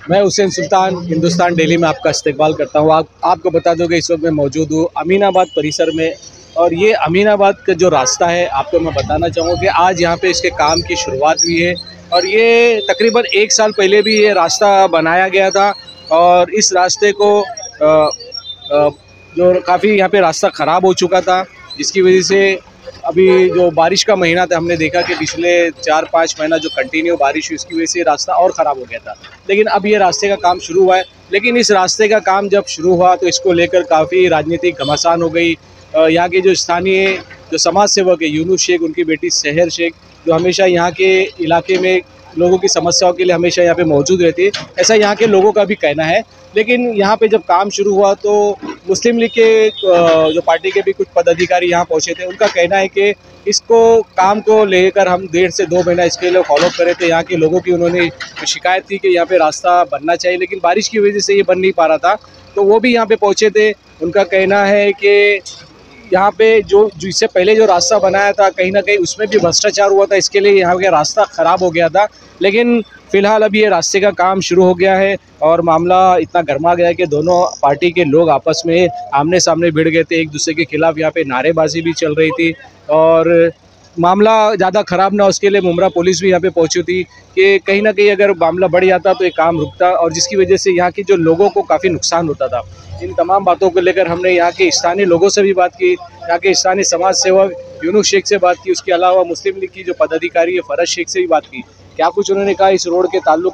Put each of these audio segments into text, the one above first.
मैं हुसैन सुल्तान हिंदुस्तान डेली में आपका इस्तकबाल करता हूँ। आपको बता दूं कि इस वक्त मैं मौजूद हूँ अमीनाबाद परिसर में। और ये अमीनाबाद का जो रास्ता है आपको मैं बताना चाहूँगा कि आज यहाँ पे इसके काम की शुरुआत हुई है। और ये तकरीबन 1 साल पहले भी ये रास्ता बनाया गया था। और इस रास्ते को अ, जो काफ़ी यहाँ पे रास्ता ख़राब हो चुका था, जिसकी वजह से अभी जो बारिश का महीना था, हमने देखा कि पिछले 4-5 महीना जो कंटिन्यू बारिश हुई, उसकी वजह से रास्ता और ख़राब हो गया था। लेकिन अब ये रास्ते का काम शुरू हुआ है। लेकिन इस रास्ते का काम जब शुरू हुआ तो इसको लेकर काफ़ी राजनीतिक घमासान हो गई। यहाँ के जो स्थानीय जो समाज सेवक है यूनुस शेख, उनकी बेटी सहर शेख, जो हमेशा यहाँ के इलाके में लोगों की समस्याओं के लिए हमेशा यहाँ पे मौजूद रहती है, ऐसा यहाँ के लोगों का भी कहना है। लेकिन यहाँ पे जब काम शुरू हुआ तो मुस्लिम लीग के जो पार्टी के भी कुछ पदाधिकारी यहाँ पहुँचे थे। उनका कहना है कि इसको काम को लेकर हम 1.5 से 2 महीना इसके लिए फॉलो करे थे। यहाँ के लोगों की उन्होंने शिकायत थी कि यहाँ पे रास्ता बनना चाहिए, लेकिन बारिश की वजह से ये बन नहीं पा रहा था। तो वो भी यहाँ पे पहुँचे थे। उनका कहना है कि यहाँ पे जो इससे पहले जो रास्ता बनाया था, कहीं ना कहीं उसमें भी भ्रष्टाचार हुआ था, इसके लिए यहाँ का रास्ता ख़राब हो गया था। लेकिन फ़िलहाल अभी ये रास्ते का काम शुरू हो गया है और मामला इतना गर्मा गया है कि दोनों पार्टी के लोग आपस में आमने सामने भिड़ गए थे। एक दूसरे के खिलाफ यहाँ पे नारेबाजी भी चल रही थी और मामला ज़्यादा ख़राब ना हो, उसके लिए मुमरा पुलिस भी यहाँ पे पहुंची थी कि कहीं ना कहीं अगर मामला बढ़ जाता तो ये काम रुकता, और जिसकी वजह से यहाँ के जो लोगों को काफ़ी नुकसान होता था। इन तमाम बातों को लेकर हमने यहाँ के स्थानीय लोगों से भी बात की, यहाँ के स्थानीय समाज सेवक यूनुस शेख से बात की, उसके अलावा मुस्लिम लीग की जो पदाधिकारी है फरज शेख से भी बात की। क्या कुछ उन्होंने कहा इस रोड के ताल्लुक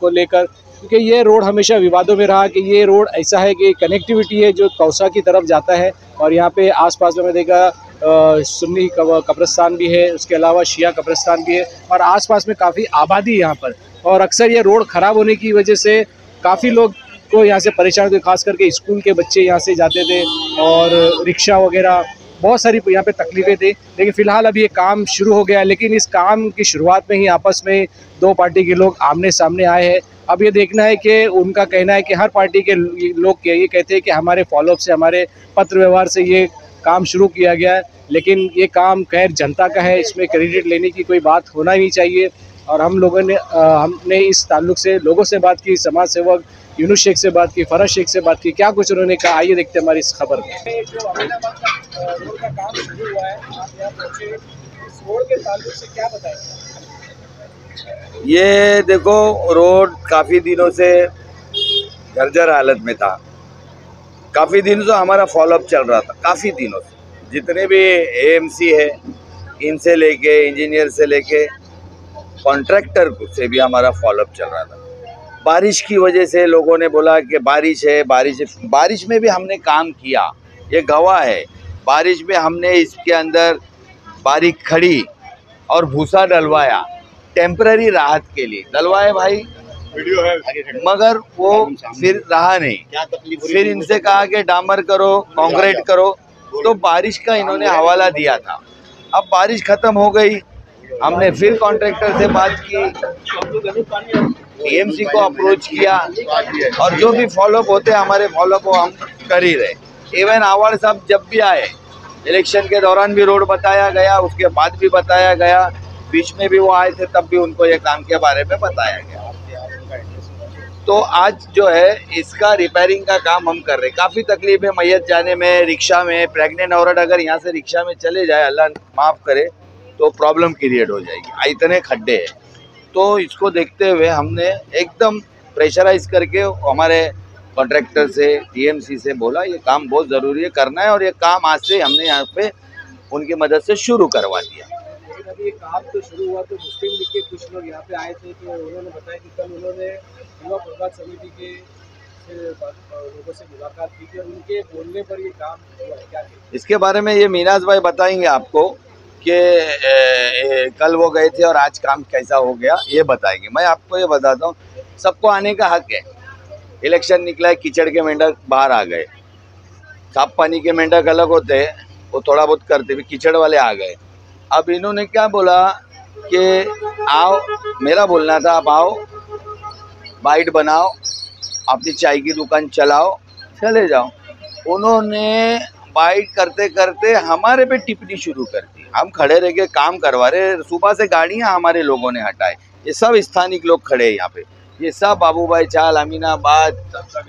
को लेकर, क्योंकि ये रोड हमेशा विवादों में रहा कि ये रोड ऐसा है कि कनेक्टिविटी है जो कौसा की तरफ जाता है, और यहाँ पे आसपास में देखा सुन्नी कब्रिस्तान भी है, उसके अलावा शिया कब्रिस्तान भी है, और आसपास में काफ़ी आबादी है यहाँ पर। और अक्सर ये रोड ख़राब होने की वजह से काफ़ी लोग को यहाँ से परेशान थे, खास करके स्कूल के बच्चे यहाँ से जाते थे और रिक्शा वगैरह बहुत सारी यहाँ पे तकलीफ़ें थी। लेकिन फ़िलहाल अभी ये काम शुरू हो गया है, लेकिन इस काम की शुरुआत में ही आपस में दो पार्टी के लोग आमने सामने आए हैं। अब ये देखना है कि उनका कहना है कि हर पार्टी के लोग ये कहते हैं कि हमारे फॉलोअप से, हमारे पत्र व्यवहार से ये काम शुरू किया गया है, लेकिन ये काम खैर जनता का है, इसमें क्रेडिट लेने की कोई बात होना ही नहीं चाहिए। और हम लोगों ने हमने इस ताल्लुक से लोगों से बात की, समाज सेवक यूनुस शेख से बात की, फरज शेख से बात की, क्या कुछ उन्होंने कहा आइए देखते हैं हमारी इस खबर में। जो अमीनाबाद का रोड का काम शुरू हुआ है, आप यहाँ पहुंचे, इस रोड के ताल्लुक से क्या बताएंगे? ये देखो, रोड काफ़ी दिनों से जर्जर हालत में था। काफ़ी दिनों से हमारा फॉलोअप चल रहा था, काफ़ी दिनों से जितने भी एएमसी है, इनसे लेके इंजीनियर से लेके कॉन्ट्रैक्टर से भी हमारा फॉलोअप चल रहा था। बारिश की वजह से लोगों ने बोला कि बारिश है, बारिश है। बारिश में भी हमने काम किया, ये गवाह है। बारिश में हमने इसके अंदर बारीक खड़ी और भूसा डलवाया, टेम्पररी राहत के लिए डलवाए भाई, वीडियो है, मगर वो फिर रहा नहीं। फिर इनसे कहा कि डामर करो, कंक्रीट करो, तो बारिश का इन्होंने हवाला दिया था। अब बारिश खत्म हो गई, हमने फिर कॉन्ट्रैक्टर से बात की, टीएमसी को अप्रोच किया, और जो भी फॉलोअप होते हमारे फॉलोअप हम कर ही रहे। इवन आवाड़ साहब जब भी आए, इलेक्शन के दौरान भी रोड बताया गया, उसके बाद भी बताया गया, बीच में भी वो आए थे तब भी उनको ये काम के बारे में बताया गया। तो आज जो है इसका रिपेयरिंग का काम हम कर रहे हैं। काफ़ी तकलीफ है मैयत जाने में, रिक्शा में, प्रेग्नेंट औरत अगर यहाँ से रिक्शा में चले जाए, अल्लाह माफ़ करे, तो प्रॉब्लम क्रिएट हो जाएगी, इतने खड्डे हैं। तो इसको देखते हुए हमने एकदम प्रेशराइज करके हमारे कॉन्ट्रैक्टर से, टीएमसी से बोला ये काम बहुत ज़रूरी है, करना है, और ये काम आज से हमने यहाँ पे उनकी मदद से शुरू करवा दिया। अभी ये काम तो शुरू हुआ तो मुस्लिम लीग के कुछ लोग यहाँ पे आए थे, तो उन्होंने बताया कि कल उन्होंने युवा प्रभात समिति के लोगों से मुलाकात की थी और उनके बोलने पर ये काम हुआ है। क्या इसके बारे में ये मीनाज भाई बताएंगे आपको कि कल वो गए थे और आज काम कैसा हो गया, ये बताएंगे। मैं आपको ये बताता हूँ, सबको आने का हक है। इलेक्शन निकला है, कीचड़ के मेंढक बाहर आ गए, साफ पानी के मेंढक अलग होते हैं, वो थोड़ा बहुत करते भी, कीचड़ वाले आ गए। अब इन्होंने क्या बोला कि आओ, मेरा बोलना था आप आओ, बाइट बनाओ, अपनी चाय की दुकान चलाओ, चले जाओ। उन्होंने बाइट करते करते हमारे पे टिप्पणी शुरू कर दी। हम खड़े रह के काम करवा रहे, सुबह से गाड़ियां हमारे लोगों ने हटाए, ये सब स्थानिक लोग खड़े हैं यहाँ पे, ये सब बाबूभाई चाल, अमीनाबाद,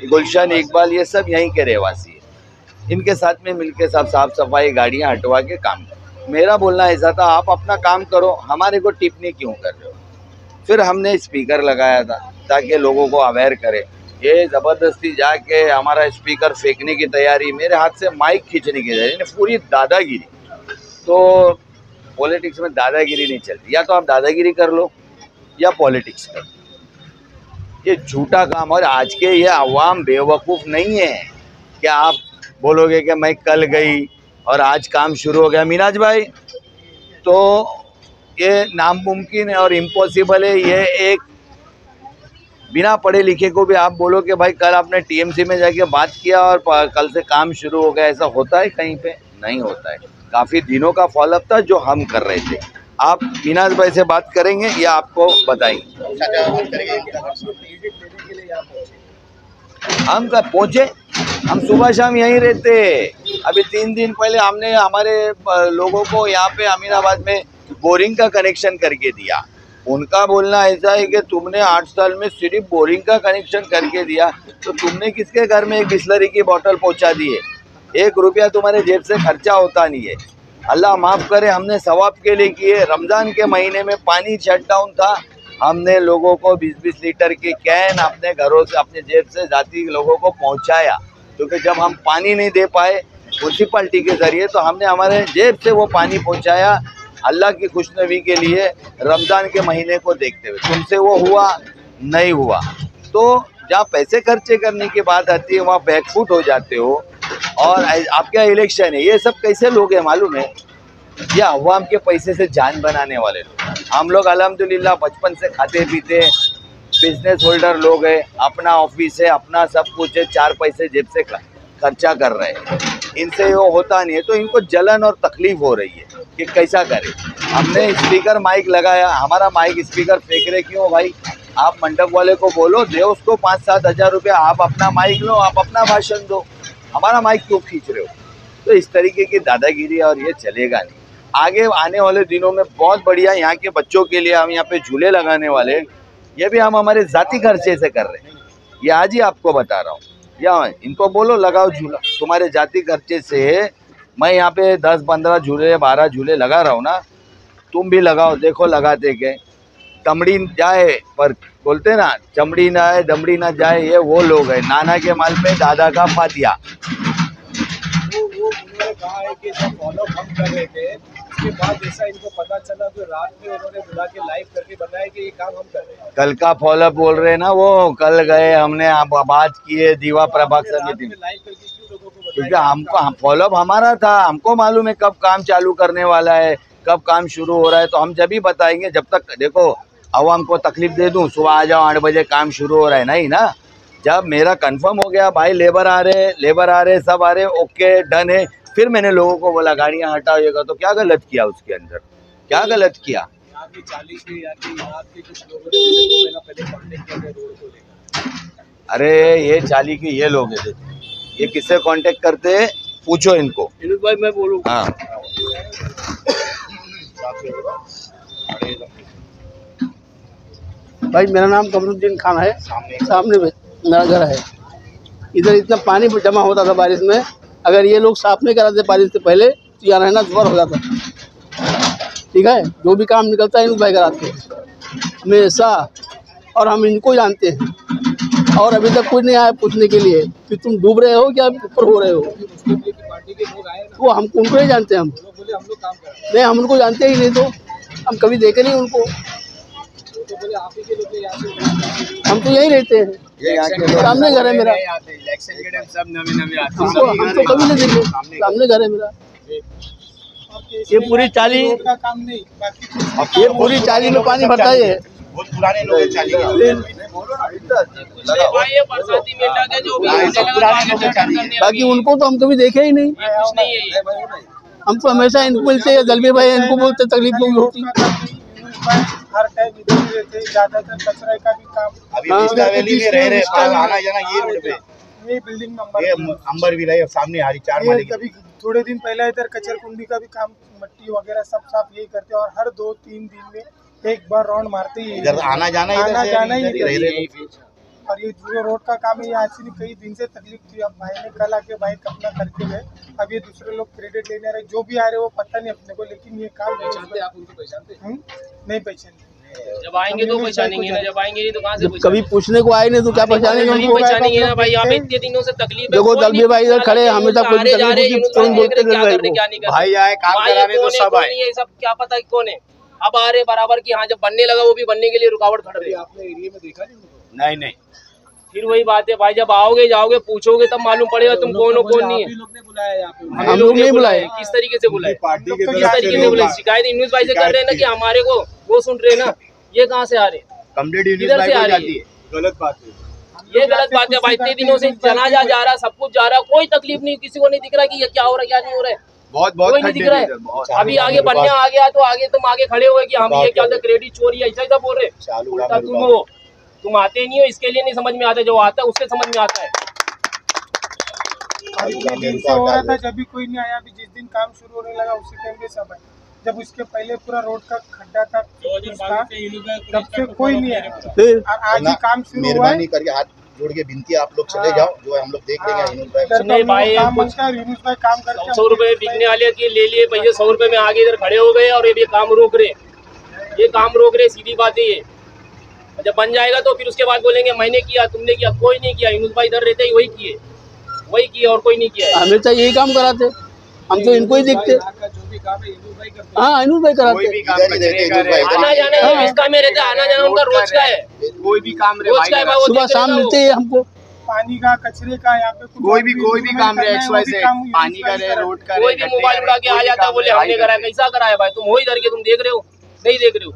गुलशन इकबाल, ये सब यहीं के रहवासी है। इनके साथ में मिलके सब साफ सफाई गाड़ियां हटवा के काम करो। मेरा बोलना ऐसा था, आप अपना काम करो, हमारे को टिप्पणी क्यों कर रहे हो। फिर हमने स्पीकर लगाया था ताकि लोगों को अवेयर करे। ये ज़बरदस्ती जाके हमारा स्पीकर फेंकने की तैयारी, मेरे हाथ से माइक खींचने की तैयारी, पूरी दादागिरी। तो पॉलिटिक्स में दादागिरी नहीं चलती, या तो आप दादागिरी कर लो या पॉलिटिक्स कर लो। ये झूठा काम। और आज के ये अवाम बेवकूफ़ नहीं है कि आप बोलोगे कि मैं कल गई और आज काम शुरू हो गया। मिनाज भाई, तो ये नामुमकिन है और इम्पॉसिबल है। ये एक बिना पढ़े लिखे को भी आप बोलो कि भाई कल आपने टीएमसी में जाके बात किया और कल से काम शुरू हो गया, ऐसा होता है कहीं पे? नहीं होता है। काफ़ी दिनों का फॉलोअप था जो हम कर रहे थे। आप मिनाज भाई से बात करेंगे या आपको बताएंगे? हम कब पहुँचे? हम सुबह शाम यहीं रहते। अभी 3 दिन पहले हमने हमारे लोगों को यहाँ पे अमीनाबाद में बोरिंग का कनेक्शन करके दिया। उनका बोलना ऐसा है कि तुमने 8 साल में सिर्फ बोरिंग का कनेक्शन करके दिया, तो तुमने किसके घर में एक बिस्लरी की बोतल पहुंचा दी है? 1 रुपया तुम्हारे जेब से खर्चा होता नहीं है। अल्लाह माफ़ करे, हमने सवाब के लिए किए। रमज़ान के महीने में पानी शटडाउन था, हमने लोगों को 20-20 लीटर की कैन अपने घरों से, अपने जेब से जाती लोगों को पहुँचाया। क्योंकि जब हम पानी नहीं दे पाए म्यूनसिपलिटी के ज़रिए, तो हमने हमारे जेब से वो पानी पहुँचाया अल्लाह की खुशनबी के लिए, रमज़ान के महीने को देखते हुए। तुमसे वो हुआ नहीं हुआ। तो जहाँ पैसे खर्चे करने की बात आती है वहाँ बैकफुट हो जाते हो। और आपका इलेक्शन है, ये सब कैसे लोग हैं मालूम है? ये अवाम के पैसे से जान बनाने वाले लोग। हम लोग अल्हम्दुलिल्लाह बचपन से खाते पीते बिजनेस होल्डर लोग हैं, अपना ऑफिस है, अपना सब कुछ है, 4 पैसे जेब से खर्चा कर रहे हैं। इनसे वो होता नहीं है, तो इनको जलन और तकलीफ हो रही है कि कैसा करें। हमने स्पीकर माइक लगाया, हमारा माइक स्पीकर फेंक रहे क्यों भाई? आप मंडप वाले को बोलो, दे उसको 5-7 हज़ार रुपया, आप अपना माइक लो, आप अपना भाषण दो, हमारा माइक क्यों खींच रहे हो? तो इस तरीके की दादागिरी और ये चलेगा नहीं। आगे आने वाले दिनों में बहुत बढ़िया यहाँ के बच्चों के लिए हम यहाँ पे झूले लगाने वाले, ये भी हम हमारे ज़ाती खर्चे से कर रहे हैं। ये आज ही आपको बता रहा हूँ। या इनको बोलो लगाओ झूला, तुम्हारे जाति खर्चे से मैं यहाँ पे 10-15 झूले 12 झूले लगा रहा हूँ ना, तुम भी लगाओ, देखो लगाते के। दमड़ी जाए पर बोलते ना, चमड़ी ना आए दमड़ी ना जाए, ये वो लोग हैं। नाना के माल पे दादा का फातिया। वो उन्होंने कहा है कि जब फॉलो हम कर रहे थे, उसके बाद जैसा इनको पता चला तो रात में उन्होंने बुला के लाइव करके बताया कि ये काम हम कर रहे हैं। कल का फॉलोअप बोल रहे हैं ना, वो कल गए, हमने बात किए दीवा प्रभाग समिति में, क्योंकि हमको फॉलोअप हमारा था, हमको मालूम है कब काम चालू करने वाला है, कब काम शुरू हो रहा है। तो हम जब ही बताएंगे, जब तक देखो अवाम को तकलीफ दे दूं सुबह आ जाओ 8 बजे काम शुरू हो रहा है, नहीं ना। जब मेरा कंफर्म हो गया भाई लेबर आ रहे सब आ रहे, ओके डन है, फिर मैंने लोगों को बोला गाड़ियां हटाओ ये। तो क्या गलत किया उसके अंदर? क्या गलत किया? अरे ये 40 के ये लोग हैं, ये किससे कांटेक्ट करते हैं पूछो इनको। भाई मैं बोलूँ? हाँ भाई मेरा नाम कमरुद्दीन खान है, सामने मेरा घर है। इधर इतना पानी जमा होता था बारिश में, अगर ये लोग साफ नहीं कराते बारिश से पहले तो यहाँ रहना दुबार हो जाता। ठीक है, जो भी काम निकलता है इनको भाई कराते हमेशा, और हम इनको जानते हैं। और अभी तक कोई नहीं आया पूछने के लिए कि तुम डूब रहे हो क्या ऊपर हो रहे हो। वो हम उनको नहीं जानते, हम नहीं, हम उनको जानते ही नहीं, तो हम कभी देखे नहीं उनको। हम तो यही रहते हैं, सामने घर है मेरा। हम तो कभी नहीं देखे, सामने घर है मेरा। ये पूरी 40 में पानी भरता है। बहुत पुराने लोग हैं, बाकी उनको तो हम कभी देखे ही नहीं। हम तो हमेशा इनको बोलते हैं दलबी भाई, इनको बोलते तकलीफ क्यों होती। हर टाइम इधर ही रहते, ज्यादातर कचरा का भी काम। अभी बिस्टा वैली में रह रहे, आना जाना ये रोड पे, ये बिल्डिंग नंबर ये अंबर भी रहे, सामने हरी 4 माले। कभी थोड़े दिन पहले इधर कचर कुंडी का भी काम, मट्टी वगैरह सब साफ यही करते हैं। और हर 2-3 दिन में एक बार राउंड मारते ही इधर आना जाना ही और ये जो रोड का काम है ये एक्चुअली कई दिन से तकलीफ थी। अब भाई ने कल आके बाइक अपना करके गए। अब ये दूसरे लोग क्रेडिट लेने आ रहे, जो भी आ रहे वो पता नहीं अपने को, लेकिन ये काम पहचानते आप उनको पहचानते नहीं पहचानते। जब आएंगे तो पहचानेंगे ना, जब आएंगे नहीं तो कहाँ से कभी पूछने को आए नहीं तो क्या पहचानेंगे उनको? पहचानेंगे ना भाई, यहाँ पे इतने दिनों से तकलीफ है। देखो दलबी भाई इधर खड़े, हमें तो कोई तकलीफ बोलते भाई आए काम कराने तो सब आए, ये सब क्या पता कौन है। अब आ रहे बराबर की, हाँ जब बनने लगा वो भी बनने के लिए रुकावट खड़ रही है। आपने एरिया में देखा नहीं? नहीं फिर वही बात है भाई, जब आओगे जाओगे पूछोगे तब मालूम पड़ेगा तुम कौन हो कौन नहीं है। लोग ने बुलाया यहाँ पे, हम लोग नहीं बुलाए। किस तरीके से बुलाए, पार्टी के किस तरीके से बुलाए? शिकायत यूनुस भाई से कर रहे हैं ना कि हमारे को वो सुन रहे हैं ना, ये कहाँ से आ रहे? किधर से आ रही है? गलत बात है, ये गलत बात है भाई। इतने दिनों से जनाजा जा रहा, सब कुछ जा रहा, कोई तकलीफ नहीं, किसी को नहीं दिख रहा कि ये क्या हो रहा है क्या नहीं हो रहा है, बहुत कोई नहीं दिख रहा है। अभी आगे बनने आ गया तो आगे तुम आगे खड़े हुए कि हम ये क्या था क्रेडिट चोरी ऐसा ऐसा बोल रहे। उल्टा तुम आते नहीं हो, इसके लिए नहीं समझ में आता, जो आता है उससे समझ में आता है। दिन से हो रहा था, जब भी कोई नहीं आया। अभी जिस दिन काम शुरू होने लगा उसी टाइम पे सब है। जब उसके पहले पूरा रोड का खड्डा था तब से कोई नहीं आया, और आज ही काम शुरू हुआ है। मेहरबानी करके हाथ जोड़ के विनती है, आप लोग चले जाओ, जो है हम लोग देख लेंगे। नहीं भाई, भाई काम करके 100 रुपए बिकने वाले के ले लिए पैसे, 100 रुपए में आगे इधर खड़े हो गए और ये काम रोक रहे, ये काम रोक रहे। सीधी बात है ये। जब बन जाएगा तो फिर उसके बाद बोलेंगे मैंने किया तुमने किया। कोई नहीं किया, यूनुस भाई इधर रहते ही वही किए और कोई नहीं किया। हमेशा यही काम कराते, हम तो इनको ही देखते। जो भी काम है यूनुस भाई करते हैं। हाँ यूनुस भाई कराते। आना जाना इसका में रहता है, आना जाना उनका रोज का है, कोई भी काम रोज का है। सुबह शाम मिलते हैं हमको। पानी का कचरे का यहाँ पे कोई भी काम रहे, पानी का रहे, रोड का, कोई भी मोबाइल उड़ा के आ जाता बोले हमने कराया। कैसा कराया भाई? तुम हो इधर के, तुम देख रहे हो नहीं देख रहे हो?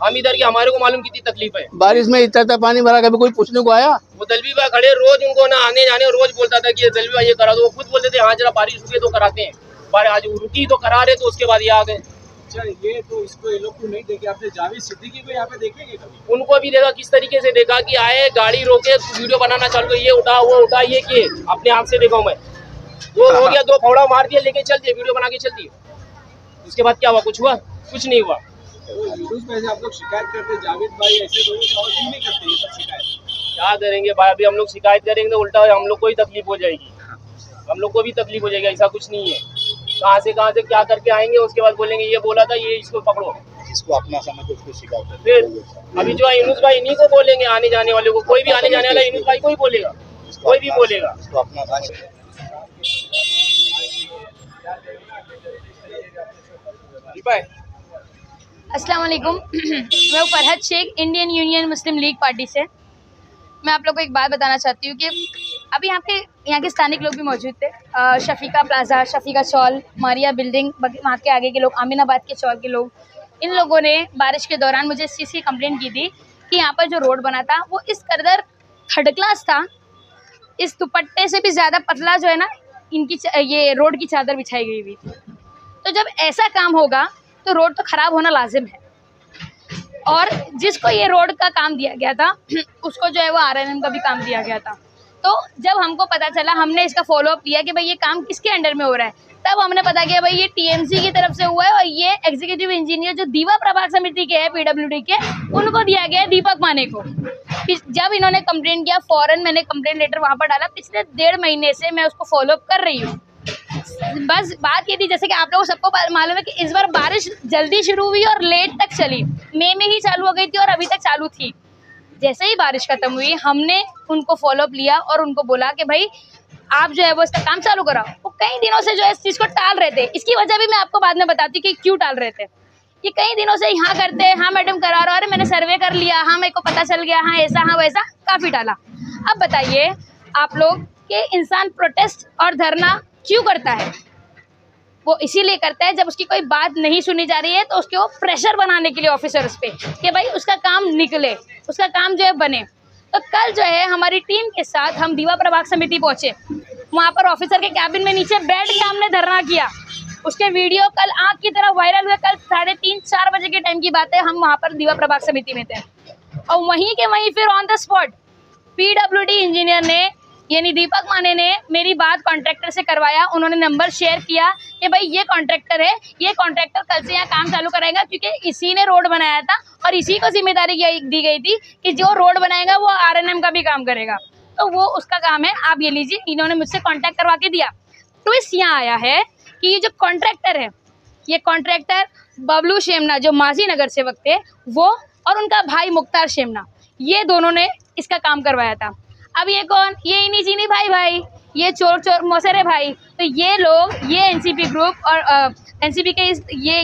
हम इधर के, हमारे को मालूम कितनी तकलीफ है। बारिश में इतना पानी भरा, कभी कोई पूछने को आया? वो दलवी भाई खड़े रोज, उनको ना आने जाने रोज बोलता था कि ये दलवी भाई ये करा दो। वो खुद बोलते थे हाँ जरा बारिश रुकी तो कराते हैं, बारिश आज रुकी तो करा रहे, तो उसके बाद ये आ गए। अच्छा ये तो इसको ये लोग को नहीं देखे, आपने जावेद सिद्दीकी को यहाँ पे देखेंगे कभी? उनको भी देखा, किस तरीके से देखा कि आए गाड़ी रोके वीडियो बनाना चालू कर, ये उठा वो उठा, ये किए अपने आँख से देखा मैं। वो हो गया, 2 फौड़ा मार दिया, लेके चल दिए, वीडियो बना के चल दिए। उसके बाद क्या हुआ? कुछ हुआ? कुछ नहीं हुआ। यूनुस भाई से आप लोग शिकायत करते, जावेद भाई ऐसे लोगों से और क्यों नहीं करते ये सब शिकायत? क्या करेंगे भाई, अभी हम लोग शिकायत करेंगे तो उल्टा हम लोग को ही तकलीफ हो जाएगी, हम लोग को भी तकलीफ हो जाएगी। ऐसा कुछ नहीं है, कहाँ से क्या करके आएंगे, उसके बाद बोलेंगे ये बोला था, ये इसको पकड़ो, जिसको अपना समझ उसको शिकायत। फिर अभी जो है यूनुस भाई इन्हीं को बोलेंगे, आने जाने वाले को। कोई भी आने जाने वाला यूनुस भाई को ही बोलेगा, कोई भी बोलेगा। अस्सलाम वालेकुम। मैं फरहत शेख, इंडियन यूनियन मुस्लिम लीग पार्टी से। मैं आप लोग को एक बात बताना चाहती हूँ कि अभी यहाँ के स्थानिक लोग भी मौजूद थे। शफीका प्लाजा, शफीका चौल, मारिया बिल्डिंग, वहाँ के आगे के लोग, अमीनाबाद के चौल के लोग, इन लोगों ने बारिश के दौरान मुझे इस चीज़ की कंप्लेंट की थी कि यहाँ पर जो रोड बना था वो इस कदर थर्ड क्लास था, इस दुपट्टे से भी ज़्यादा पतला जो है ना इनकी ये रोड की चादर बिछाई गई हुई थी। तो जब ऐसा काम होगा तो रोड तो ख़राब होना लाजिम है। और जिसको ये रोड का काम दिया गया था उसको जो है वो आरएनएम का भी काम दिया गया था। तो जब हमको पता चला, हमने इसका फॉलोअप किया कि भाई ये काम किसके अंडर में हो रहा है, तब हमने पता किया भाई ये टीएमसी की तरफ से हुआ है और ये एग्जीक्यूटिव इंजीनियर जो दीवा प्रभाग समिति के हैं पीडब्ल्यूडी के, उनको दिया गया है, दीपक माने को। जब इन्होंने कंप्लेंट किया फ़ौरन मैंने कंप्लेंट लेटर वहाँ पर डाला। पिछले 1.5 महीने से मैं उसको फॉलोअप कर रही हूँ। बस बात ये थी, जैसे कि आप लोगों को सबको मालूम है कि इस बार बारिश जल्दी शुरू हुई और लेट तक चली, मई में ही चालू हो गई थी और अभी तक चालू थी। जैसे ही बारिश खत्म हुई हमने उनको फॉलोअप लिया और उनको बोला कि भाई आप जो है वो इसका काम चालू कराओ। वो कई दिनों से जो है इस चीज़ को टाल रहे थे। इसकी वजह भी मैं आपको बाद में बताती कि क्यों टाल रहे थे। ये कई दिनों से यहाँ करते हैं, हाँ मैडम करा रहा, अरे मैंने सर्वे कर लिया, हाँ मेरे को पता चल गया, हाँ ऐसा हाँ वैसा, काफ़ी टाला। अब बताइए आप लोग कि इंसान प्रोटेस्ट और धरना क्यों करता है? वो इसीलिए करता है जब उसकी कोई बात नहीं सुनी जा रही है तो उसके वो प्रेशर बनाने के लिए ऑफिसर्स पे कि भाई उसका काम निकले, उसका काम जो है बने। तो कल जो है हमारी टीम के साथ हम दीवा प्रभाग समिति पहुंचे। वहाँ पर ऑफिसर के कैबिन में नीचे बैठ के हमने धरना किया। उसके वीडियो कल आँख की तरह वायरल हुए। कल 3:30-4 बजे के टाइम की बात है, हम वहाँ पर दीवा प्रभाग समिति में थे और वहीं के वहीं फिर on the spot PWD engineer ने यानी दीपक माने ने मेरी बात कॉन्ट्रैक्टर से करवाया। उन्होंने नंबर शेयर किया कि भाई ये कॉन्ट्रैक्टर है, ये कॉन्ट्रैक्टर कल से यहाँ काम चालू कराएगा, क्योंकि इसी ने रोड बनाया था और इसी को जिम्मेदारी दी गई थी कि जो रोड बनाएगा वो RNM का भी काम करेगा, तो वो उसका काम है। आप ये लीजिए, इन्होंने मुझसे कॉन्टैक्ट करवा के दिया। ट्विस्ट यहाँ आया है कि ये जो कॉन्ट्रैक्टर है, ये कॉन्ट्रैक्टर बबलू शेमना जो माजी नगर सेवक थे वो, और उनका भाई मुख्तार शेमना, ये दोनों ने इसका काम करवाया था। अब ये कौन? ये इन्हीं चीनी भाई, ये चोर मौसेरे भाई। तो ये लोग, ये एनसीपी ग्रुप और एनसीपी के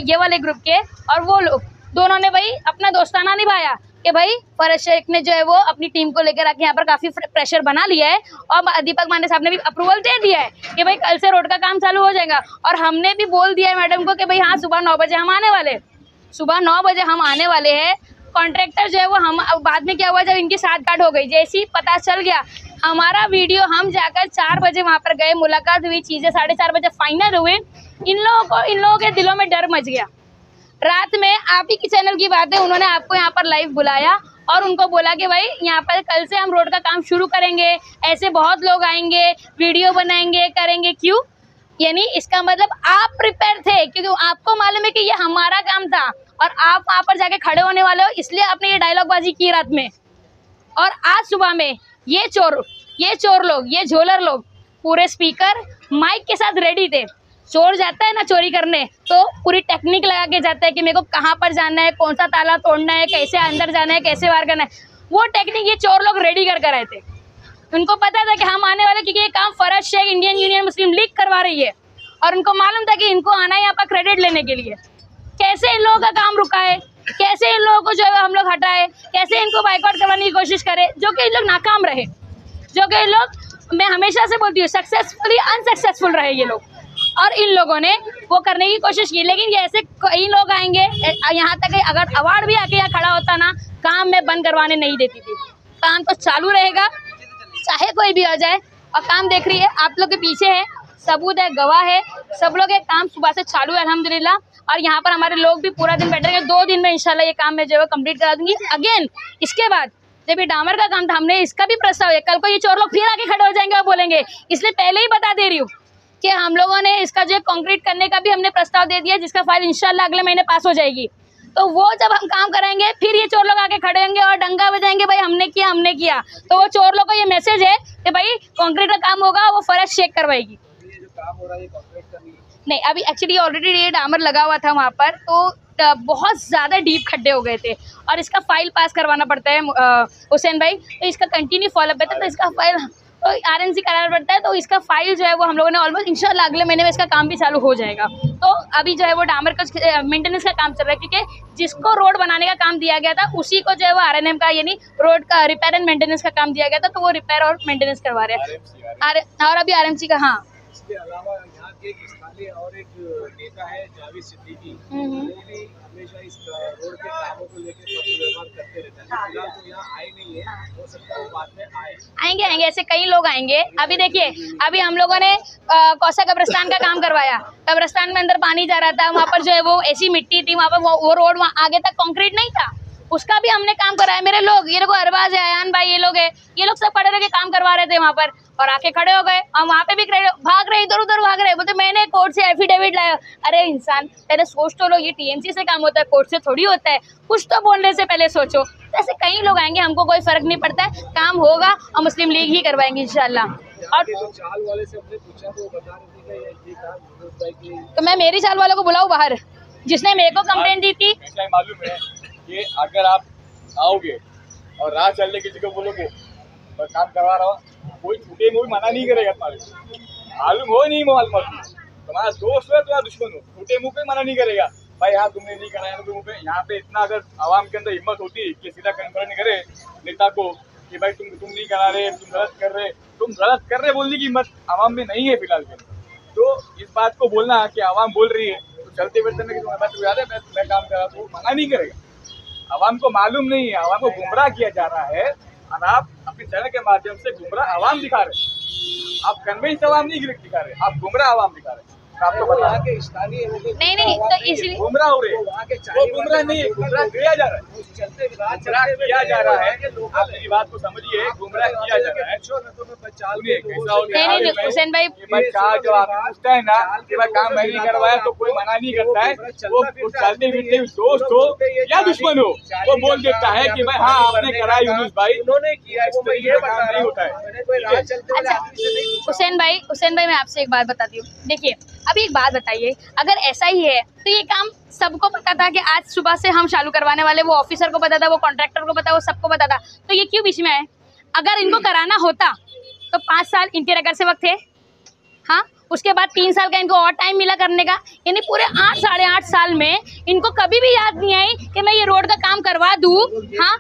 ये वाले ग्रुप के और वो लोग दोनों ने भाई अपना दोस्ताना निभाया कि भाई फरहत शेख ने जो है वो अपनी टीम को लेकर आके यहाँ पर काफ़ी प्रेशर बना लिया है और दीपक माने साहब ने भी अप्रूवल दे दिया है कि भाई कल से रोड का काम चालू हो जाएगा। और हमने भी बोल दिया है मैडम को कि भाई हाँ सुबह 9 बजे हम आने वाले, सुबह 9 बजे हम आने वाले हैं। कॉन्ट्रैक्टर जो है वो हम, बाद में क्या हुआ जब इनकी साठगांठ हो गई, जैसे ही पता चल गया हमारा वीडियो, हम जाकर 4 बजे वहाँ पर गए, मुलाकात हुई, चीज़ें 4:30 बजे फाइनल हुई। इन लोगों के दिलों में डर मच गया। रात में आप ही की चैनल की बात है, उन्होंने आपको यहाँ पर लाइव बुलाया और उनको बोला कि भाई यहाँ पर कल से हम रोड का काम शुरू करेंगे, ऐसे बहुत लोग आएंगे, वीडियो बनाएंगे, करेंगे। क्यों? यानी इसका मतलब आप प्रिपेयर थे, क्योंकि आपको मालूम है कि ये हमारा काम था और आप वहाँ पर जाके खड़े होने वाले हो, इसलिए आपने ये डायलॉगबाजी की रात में। और आज सुबह में ये चोर लोग, ये झोलर लोग पूरे स्पीकर माइक के साथ रेडी थे। चोर जाता है ना चोरी करने तो पूरी टेक्निक लगा के जाता है कि मेरे को कहाँ पर जाना है, कौन सा ताला तोड़ना है, कैसे अंदर जाना है, कैसे बाहर करना है, वो टेक्निक ये चोर लोग रेडी कर आए थे। उनको पता था कि हम आने वाले, क्योंकि ये काम फरहत शेख इंडियन यूनियन मुस्लिम लीग करवा रही है और उनको मालूम था कि इनको आना है यहाँ पर क्रेडिट लेने के लिए। कैसे इन लोगों का काम रुकाए, कैसे इन लोगों को जो है हम लोग हटाए, कैसे इनको बाइकआउट करवाने की कोशिश करें, जो कि इन लोग नाकाम रहे, जो कि इन लोग, मैं हमेशा से बोलती हूँ, सक्सेसफुली अनसक्सेसफुल रहे ये लोग। और इन लोगों ने वो करने की कोशिश की, लेकिन ये ऐसे कई लोग आएंगे, यहाँ तक अगर अवार्ड भी आके यहाँ खड़ा होता ना, काम मैं बंद करवाने नहीं देती थी। काम तो चालू रहेगा चाहे कोई भी आ जाए। और काम देख रही है, आप लोग के पीछे है, सबूत है, गवाह है, सब लोग एक काम सुबह से चालू है अल्हम्दुलिल्लाह। और यहाँ पर हमारे लोग भी पूरा दिन बैठेंगे, 2 दिन में इंशाल्लाह ये काम मैं जो है कंप्लीट करा दूंगी। अगेन इसके बाद जब ये डामर का काम था, हमने इसका भी प्रस्ताव है, कल को ये चोर लोग फिर आके खड़े हो जाएंगे और बोलेंगे, इसलिए पहले ही बता दे रही हूँ कि हम लोगों ने इसका जो कंक्रीट करने का भी हमने प्रस्ताव दे दिया, जिसका फाइल इंशाल्लाह अगले महीने पास हो जाएगी। तो वो जब हम काम कराएंगे फिर ये चोर लोग आके खड़े होंगे और डंगा बजाएंगे, भाई हमने किया। तो वो चोर लोग को ये मैसेज है कि भाई कंक्रीट का काम होगा, वो फरहत शेख करवाएगी। ये जो काम हो रहा है ये कंक्रीट करनी है? नहीं, अभी एक्चुअली ऑलरेडी ये डामर लगा हुआ था वहाँ पर, तो बहुत ज़्यादा डीप खड्डे हो गए थे और इसका फाइल पास करवाना पड़ता है हुसैन भाई, तो इसका कंटिन्यू फॉलोअप है, तो इसका फाइल तो RNC कराना पड़ता है। तो इसका फाइल जो है वो हम लोगों ने ऑलमोस्ट इंशाल्लाह अगले महीने में इसका काम भी चालू हो जाएगा। तो अभी जो है वो डामर का मेंटेनेंस का काम चल रहा है, क्योंकि जिसको रोड बनाने का काम दिया गया था उसी को जो है वो RNM का यानी रोड का रिपेयर एंड मेंटेनेंस का काम दिया गया था, तो वो रिपेयर और मेंटेनेंस करवा रहे हैं। और अभी RMC का, हाँ, इसके अलावा यहाँ के एक स्थानीय और एक नेता है जावेद सिद्दीकी, वो भी हमेशा इस रोड के कामों को लेकर पत्र व्यवहार करते रहते हैं। फिलहाल तो यहाँ आए नहीं है, हो सकता है वो बाद में आएंगे, ऐसे कई लोग आएंगे। अभी देखिए, अभी हम लोगों ने कौसा कब्रिस्तान का काम करवाया, कब्रिस्तान में अंदर पानी जा रहा था, वहाँ पर जो है वो ऐसी मिट्टी थी, वहाँ पर वो रोड वहाँ आगे तक कंक्रीट नहीं था, उसका भी हमने काम कराया। मेरे लोग, ये लोग अरबाज है, अयान भाई, ये लोग है, ये लोग सब खड़े रह के काम करवा रहे थे वहाँ पर, और आके खड़े हो गए और वहाँ पे भी भाग रहे, इधर उधर भाग रहे, बोलते मैंने कोर्ट से एफिडेविट लाया। अरे इंसान, पहले सोच तो लो, ये TMC से काम होता है, कोर्ट से थोड़ी होता है, कुछ तो बोलने से पहले सोचो। ऐसे कई लोग आएंगे, हमको कोई फर्क नहीं पड़ता है, काम होगा और मुस्लिम लीग ही करवाएंगे इंशाल्लाह। और चाल वाले से हमने पूछा तो वो बता रहे थे कि ये काम, तो मैं मेरी चाल वालों को बुलाऊं बाहर, जिसने मेरे को कंप्लेंट दी थी। ऐसा मालूम है कि अगर आप आओगे और राह चलने किसी को बोलोगे मैं काम करवा रहा हूँ, कोई छूटे मुँह मना नहीं करेगा तुम्हारे, मालूम हो नहीं मालूम, तुम्हारा दोस्त हो या दुश्मन हो, छूटे मुँह पे मना नहीं करेगा। भाई हाँ तुमने नहीं कराया तो पे यहाँ पे इतना अगर आवाम के अंदर हिम्मत होती कि सीधा कन्फर्म करे नेता को कि भाई तुम नहीं करा रहे, तुम गलत कर रहे बोलने की हिम्मत आवाम में नहीं है फिलहाल के अंदर। तो इस बात को बोलना कि आवाम बोल रही है तो चलते फिरते में तुम्हारे बात याद है मैं काम करा तो मना नहीं करेगा। आवाम को मालूम नहीं है, आवाम को गुमराह किया जा रहा है और आप अपने चैनल के माध्यम से गुमराह आवाम दिखा रहे हैं। आप कन्वेंस आवाम नहीं दिखा रहे, आप गुमराह आवाम दिखा रहे हैं। आपको बता नहीं तो इसलिए गुमराह हो रहे हैं, वो गुमराह नहीं है, गुमराह किया जा रहा है, गुमराह किया जा रहा है। आप मेरी बात को समझिए, गुमराह किया जा रहा है। सुनिए, कैसा होता है नहीं हुसैन भाई, बच्चा जो आप पूछता है ना कि भाई काम मैं नहीं करवाया तो कोई मना नहीं करता है, वो चलते फिरते दोस्त हो या दुश्मन हो, वो बोल देता है कि भाई हाँ आपने करा यूनुस भाई, उन्होंने किया, काम नहीं होता है। अच्छा हुसैन भाई मैं आपसे एक बात बताती हूँ। देखिए अभी एक बात बताइए, अगर ऐसा ही है तो ये काम सबको पता था कि आज सुबह से हम चालू करवाने वाले, वो ऑफिसर को पता था, वो कॉन्ट्रैक्टर को पता, वो सबको पता था, तो ये क्यों बीच में आए? अगर इनको कराना होता तो 5 साल इनके रगर से वक्त थे, हाँ, उसके बाद 3 साल का इनको और टाइम मिला करने का, यानी पूरे 8 साढ़े 8 साल में इनको कभी भी याद नहीं आई कि मैं ये रोड का काम करवा दूं। हाँ,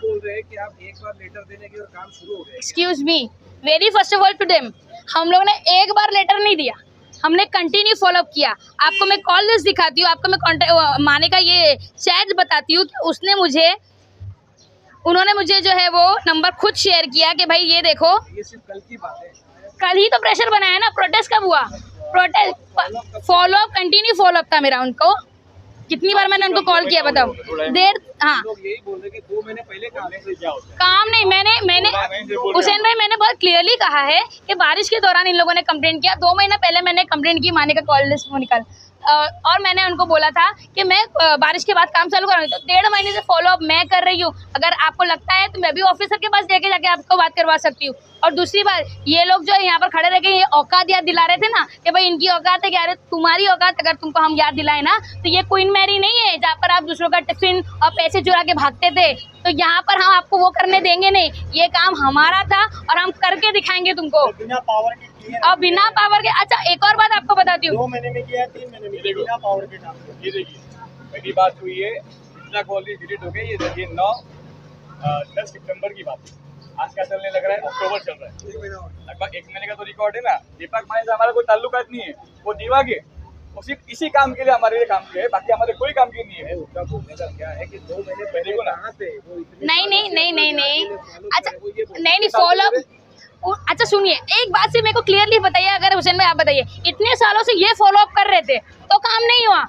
excuse me, very first of all to them, हम लोग ने एक बार लेटर नहीं दिया, हमने कंटिन्यू फॉलोअप किया। आपको मैं कॉल लिस्ट दिखाती हूँ, आपको मैं माने का ये चैट बताती हूँ कि उन्होंने मुझे जो है वो नंबर खुद शेयर किया कि भाई ये देखो, ये सिर्फ कल की बात है, कल ही तो प्रेशर बनाया ना। प्रोटेस्ट कब हुआ? प्रोटेस्ट फॉलोअप, कंटिन्यू फॉलोअप था मेरा उनको। कितनी बार मैंने उनको कॉल किया बताओ? देर, हाँ, यही बोल रहे कि 2 महीने पहले काम नहीं, मैंने हुसैन भाई मैंने बहुत क्लियरली कहा है कि बारिश के दौरान इन लोगों ने कंप्लेंट किया। 2 महीने पहले मैंने कंप्लेंट की, माने का कॉल लिस्ट वो निकल, और मैंने उनको बोला था कि मैं बारिश के बाद काम चालू करूँगी। तो 1.5 महीने से फॉलोअप मैं कर रही हूँ। अगर आपको लगता है तो मैं भी ऑफिसर के पास लेके जाके आपको बात करवा सकती हूँ। और दूसरी बात, ये लोग जो यहाँ पर खड़े रह के ये औकात याद दिला रहे थे ना कि भाई इनकी औकात है, क्या तुम्हारी औकात, अगर तुमको हम याद दिलाए ना तो ये क्वीन मैरी नहीं है जहाँ पर आप दूसरों का टिफिन और पैसे चुरा के भागते थे। तो यहाँ पर हम आपको वो करने देंगे नहीं, ये काम हमारा था और हम करके दिखाएंगे तुमको और बिना पावर के। अच्छा एक और बात आपको बताती हूँ, 2 महीने में किया, 3 महीने में बिना पावर के काम। ये देखिए पहली बात हुई है, इतना कॉल डिलीट हो गया। ये देखिए 10 सितंबर की बात है, आज क्या चलने लग रहा है, अक्टूबर चल रहा है, लगभग 1 महीने का तो रिकॉर्ड है ना। दीपक माने से हमारा कोई ताल्लुकात नहीं है, वो दीवा के, वो सिर्फ इसी काम के लिए हमारे लिए काम किया है, बाकी हमारे कोई काम की नहीं है। उसका बोलने का क्या है कि 2 महीने पहले को ना नहीं, अच्छा नहीं फॉलो। अच्छा सुनिए, एक बात से मेरे को क्लियरली बताइए, अगर हुसैन भाई आप बताइए, इतने सालों से ये फॉलो अप कर रहे थे तो काम नहीं हुआ?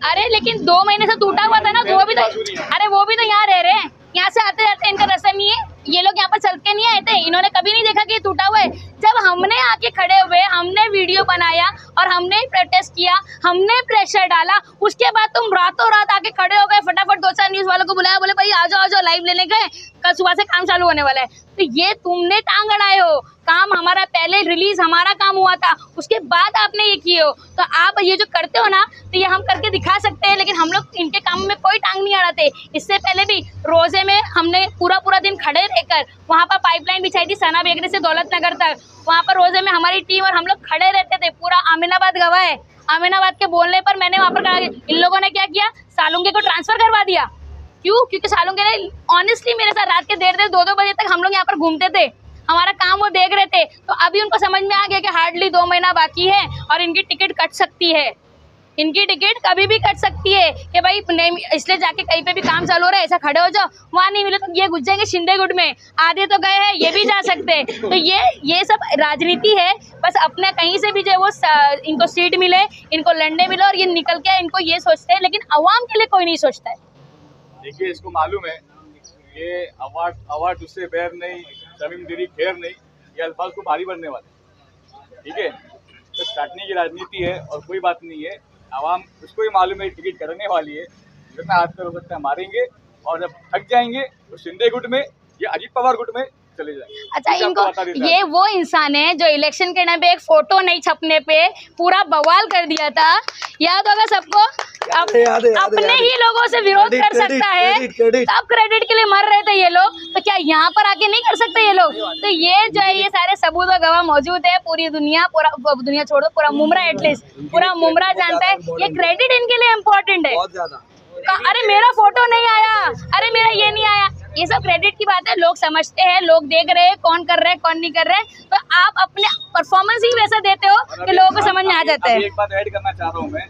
अरे लेकिन 2 महीने से टूटा हुआ था ना, तो वो भी तो यहाँ रह रहे हैं, यहाँ से आते जाते इनका रास्ता नहीं है, ये लोग यहाँ पर चल के नहीं आए थे, इन्होंने कभी नहीं देखा कि ये टूटा हुआ है। जब हमने आके खड़े हुए, हमने वीडियो बनाया और हमने प्रोटेस्ट किया, हमने प्रेशर डाला, उसके बाद तुम रातों रात आके खड़े हो गए, फटाफट 2-4 न्यूज वालों को बुलाया, बोले भाई आ जाओ लाइव लेने गए, कल सुबह से काम चालू होने वाला है। तो ये तुमने टांग अड़ाए हो, काम हमारा पहले रिलीज हमारा काम हुआ था, उसके बाद आपने ये किए हो। तो आप ये जो करते हो ना, तो ये हम करके दिखा सकते हैं, लेकिन हम लोग इनके काम में कोई टांग नहीं अड़ाते। इससे पहले भी रोजे में हमने पूरा दिन खड़े रहकर वहाँ पर पाइपलाइन बिछाई थी, सना बेगरे से दौलत नगर तक, वहाँ पर रोजे में हमारी टीम और हम लोग खड़े रहते थे, पूरा अमीनाबाद गवाह है। अमीनाबाद के बोलने पर मैंने वहाँ पर कहा, इन लोगों ने क्या किया, सालुंगे को ट्रांसफर करवा दिया। क्यों? क्योंकि सालुंगे ने ऑनेस्टली मेरे साथ रात के 1:30-2 बजे तक हम लोग यहाँ पर घूमते थे, हमारा काम वो देख रहे थे। तो अभी उनको समझ में आ गया कि हार्डली 2 महीना बाकी है और इनकी टिकट कट सकती है, इनकी टिकट कभी भी कट सकती है कि भाई नहीं, इसलिए जाके कहीं पे भी काम चालू हो रहा है ऐसा खड़े हो जाओ, वहाँ नहीं मिले तो ये घुस जाएंगे शिंदेगुट में, आधे तो गए हैं, ये भी जा सकते हैं। तो ये सब राजनीति है, बस अपने कहीं से भी जो वो इनको सीट मिले, इनको लड़ने मिले और ये निकल के इनको ये सोचते हैं, लेकिन अवाम के लिए कोई नहीं सोचता है। देखिए इसको मालूम है ये अवार्ड उससे बैर नहीं, जमीन दिरी खेर नहीं, ये अल्फाज को भारी पड़ने वाले, ठीक है। तो काटने की राजनीति है और कोई बात नहीं है, आवाम उसको ही मालूम है टिकट करने वाली है, जितना हाथ पे हो सकता है मारेंगे और जब थक जाएंगे तो शिंदे गुट में या अजीत पवार गुट में चले जाएंगे। अच्छा इनको, ये वो इंसान है जो इलेक्शन के टाइम पे एक फोटो नहीं छपने पे पूरा बवाल कर दिया था, याद होगा सबको। अपने ही लोगों से विरोध कर सकता है, तब क्रेडिट के लिए मर रहे थे ये लोग, तो क्या यहाँ पर आके नहीं कर सकते ये लोग? तो ये जो है ये सारे सबूत और गवाह मौजूद है, पूरी दुनिया, पूरा दुनिया छोड़ो, पूरा मुमरा एटलीस्ट पूरा मुमरा जानता है, ये क्रेडिट इनके लिए इम्पोर्टेंट है। अरे मेरा फोटो नहीं आया, अरे मेरा ये नहीं आया, ये सब क्रेडिट की बात है, लोग समझते हैं, लोग देख रहे हैं कौन कर रहे हैं कौन नहीं कर रहे हैं। तो आप अपने परफॉर्मेंस ही वैसा देते हो कि लोगों को समझ में आ जाता है। एक बात ऐड करना चाह रहा हूँ मैं,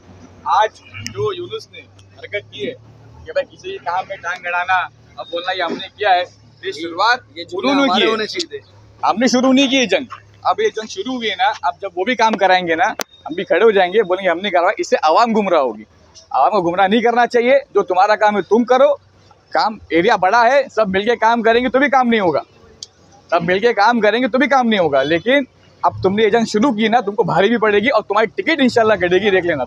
आज जो यूनुस ने हरकत की है कि भाई किसी के काम में टांग गड़ाना अब बोलना ये हमने किया है, ये शुरुआत उन्होंने की है, हमने शुरू नहीं की जंग। अब ये जो शुरू हुई है ना, अब जब वो भी काम कराएंगे ना, हम भी खड़े हो जाएंगे, बोलेंगे हमने करवाया, इससे आवाम गुमराह होगी। आवाम को गुमराह नहीं करना चाहिए। जो तुम्हारा काम है तुम करो, काम एरिया बड़ा है, सब मिलके काम करेंगे तो भी काम नहीं होगा, सब मिलके काम करेंगे तो भी काम नहीं होगा। लेकिन अब तुमने एजेंट शुरू की ना, तुमको भारी भी पड़ेगी और तुम्हारी टिकट इंशाल्लाह कटेगी, देख लेना।